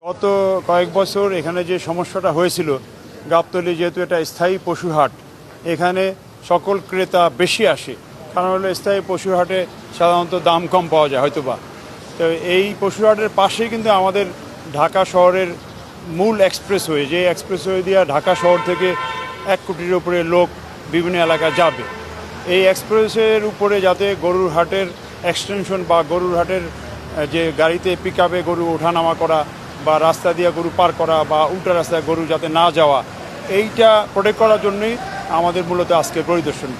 গত কয়েক বছর এখানে যে সমস্যাটা হয়েছিল, গাবতলী যেহেতু এটা স্থায়ী পশু হাট, এখানে সকল ক্রেতা বেশি আসে। কারণ হলো স্থায়ী পশু হাটে সাধারণত দাম কম পাওয়া যায় হয়তোবা। তো এই পশু হাটের পাশেই কিন্তু আমাদের ঢাকা শহরের মূল এক্সপ্রেসওয়ে, যে এক্সপ্রেসওয়ে দিয়ে ঢাকা শহর থেকে 1 কোটির উপরে লোক বিভিন্ন এলাকা যাবে। এই এক্সপ্রেসওয়ের উপরে যাতে গরুর হাটের এক্সটেনশন বা গরুর হাটের যে গাড়িতে পিকআপে গরু ওঠানামা করা বা রাস্তা দিয়ে গরু পার করা বা উল্টা রাস্তায় গরু যাতে না যাওয়া, এইটা প্রোটেক্ট করার জন্যই আমাদের মূলত আজকের পরিদর্শন।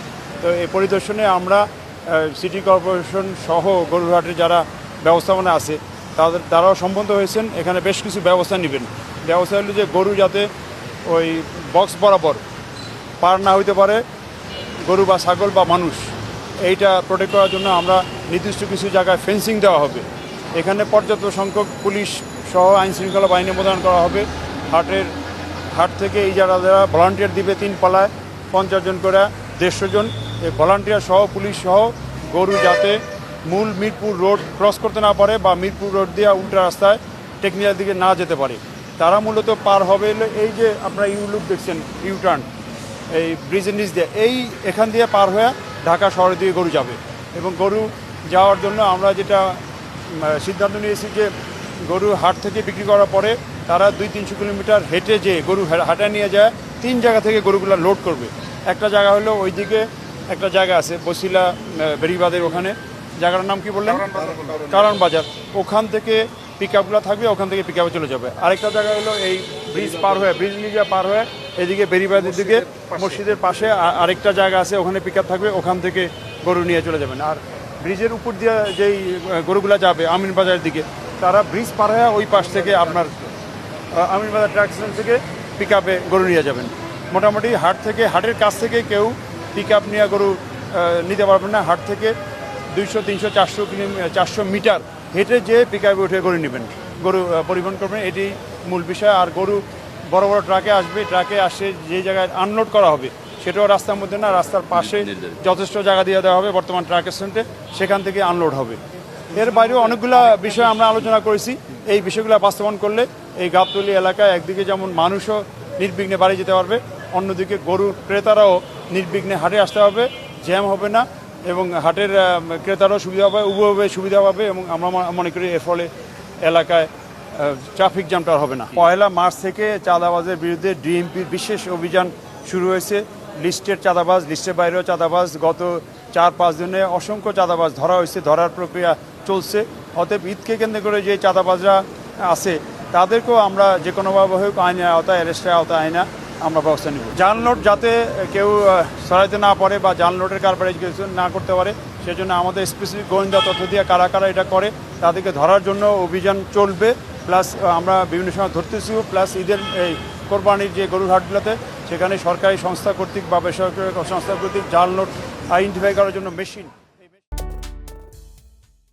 তো এই পরিদর্শনে আমরা সিটি কর্পোরেশন সহ গরুর হাটের যারা ব্যবস্থাপনা আছে তারাও সম্বন্ধ হয়েছেন। এখানে বেশ কিছু ব্যবস্থা নেবেন। ব্যবস্থা হলো যে গরু যাতে ওই বক্স বরাবর পার না হইতে পারে, গরু বা ছাগল বা মানুষ, এইটা প্রোটেক্ট করার জন্য আমরা নির্দিষ্ট কিছু জায়গায় ফেন্সিং দেওয়া হবে। এখানে পর্যাপ্ত সংখ্যক পুলিশ সহ আইনশৃঙ্খলা বাহিনী মোতায়েন করা হবে। হাট থেকে এই যারা ভলান্টিয়ার দিবে 3 পালায় 50 জন করে 150 জন, এই ভলান্টিয়ার সহ পুলিশ সহ গরু যাতে মূল মিরপুর রোড ক্রস করতে না পারে বা মিরপুর রোড দিয়ে উল্টা রাস্তায় টেকনিক্যাল দিকে না যেতে পারে। তারা মূলত পার হবে এই যে আপনারা ইউলুক দেখছেন, ইউটার্ন, এই ব্রিজের নিচ দিয়ে এখান দিয়ে পার হয়ে ঢাকা শহরের দিকে গরু যাবে। এবং গরু যাওয়ার জন্য আমরা যেটা সিদ্ধান্ত নিয়েছি যে গরু হাট থেকে বিক্রি করার পরে তারা 200-300 কিলোমিটার হেঁটে যে গরু হাটে নিয়ে যায় 3 জায়গা থেকে গরুগুলো লোড করবে। একটা জায়গা হলো ওইদিকে একটা জায়গা আছে বসিলা বেরিবাদের ওখানে, জায়গাটার নাম কি বললেন? কারণ বাজার। ওখান থেকে পিকআপগুলো থাকবে, ওখান থেকে পিকআপে চলে যাবে। আরেকটা জায়গা হলো এই ব্রিজ লিজা পার হয়ে এদিকে বেরিবাদের দিকে মসজিদের পাশে আরেকটা জায়গা আছে, ওখানে পিকআপ থাকবে, ওখান থেকে গরু নিয়ে চলে যাবেন। আর ব্রিজের উপর দিয়ে যেই গরুগুলো যাবে আমিন বাজারের দিকে, তারা ব্রিজ পার হয়ে ওই পাশ থেকে আপনার আমিন বাজার ট্রাক স্টেশন থেকে পিকআপে গরু নিয়ে যাবেন। মোটামুটি হাটের কাছ থেকে কেউ পিকআপ নিয়ে গরু নিতে পারবেন না। হাট থেকে 200, 300, 400 মিটার হেঁটে যেয়ে পিকআপে উঠে গরু নেবেন, গরু পরিবহন করবেন। এটি মূল বিষয়। আর গরু বড় বড় ট্রাকে আসবে, ট্রাকে আসে যে জায়গায় আনলোড করা হবে সেটাও রাস্তার মধ্যে না, রাস্তার পাশে যথেষ্ট জায়গা দিয়ে দেওয়া হবে বর্তমান ট্রাক স্ট্যান্ডে, সেখান থেকে আনলোড হবে। এর বাইরেও অনেকগুলো বিষয় আমরা আলোচনা করেছি। এই বিষয়গুলো বাস্তবায়ন করলে এই গাবতলী এলাকায় একদিকে যেমন মানুষও নির্বিঘ্নে বাড়ি যেতে পারবে, অন্যদিকে গরুর ক্রেতারাও নির্বিঘ্নে হাটে আসতে হবে, জ্যাম হবে না এবং হাটের ক্রেতারাও সুবিধা পাবে, উভয়ভাবে সুবিধা পাবে। এবং আমরা মনে করি এর ফলে এলাকায় ট্রাফিক জ্যামটা হবে না। 1 মার্চ থেকে চাঁদাবাজের বিরুদ্ধে ডিএমপির বিশেষ অভিযান শুরু হয়েছে। লিস্টের চাঁদাবাজ, লিস্টের বাইরেও চাঁদাবাজ, গত 4-5 দিনে অসংখ্য চাঁদাবাজ ধরা হয়েছে, ধরার প্রক্রিয়া চলছে। অতএব ঈদকে কেন্দ্র করে যে চাঁদাবাজরা আছে তাদেরকেও আমরা যে কোনোভাবে হোক আইনের আওতায়, অ্যারেস্টের আওতায় আইনা আমরা ব্যবস্থা নেব। জালনোট যাতে কেউ সরাইতে না পারে বা জালনোটের কারবারে কিছু না করতে পারে, সেজন্য আমাদের স্পেসিফিক গোয়েন্দা তথ্য দিয়ে কারা কারা এটা করে তাদেরকে ধরার জন্য অভিযান চলবে। প্লাস আমরা বিভিন্ন সময় ধরতেছিও। প্লাস ঈদের এই কোরবানির যে গরুর হাটগুলোতে সেখানে সরকারি সংস্থা কর্তৃক বা বেসরকারি সংস্থা কর্তৃক জালনোট আইডেন্টিফাই করার জন্য মেশিন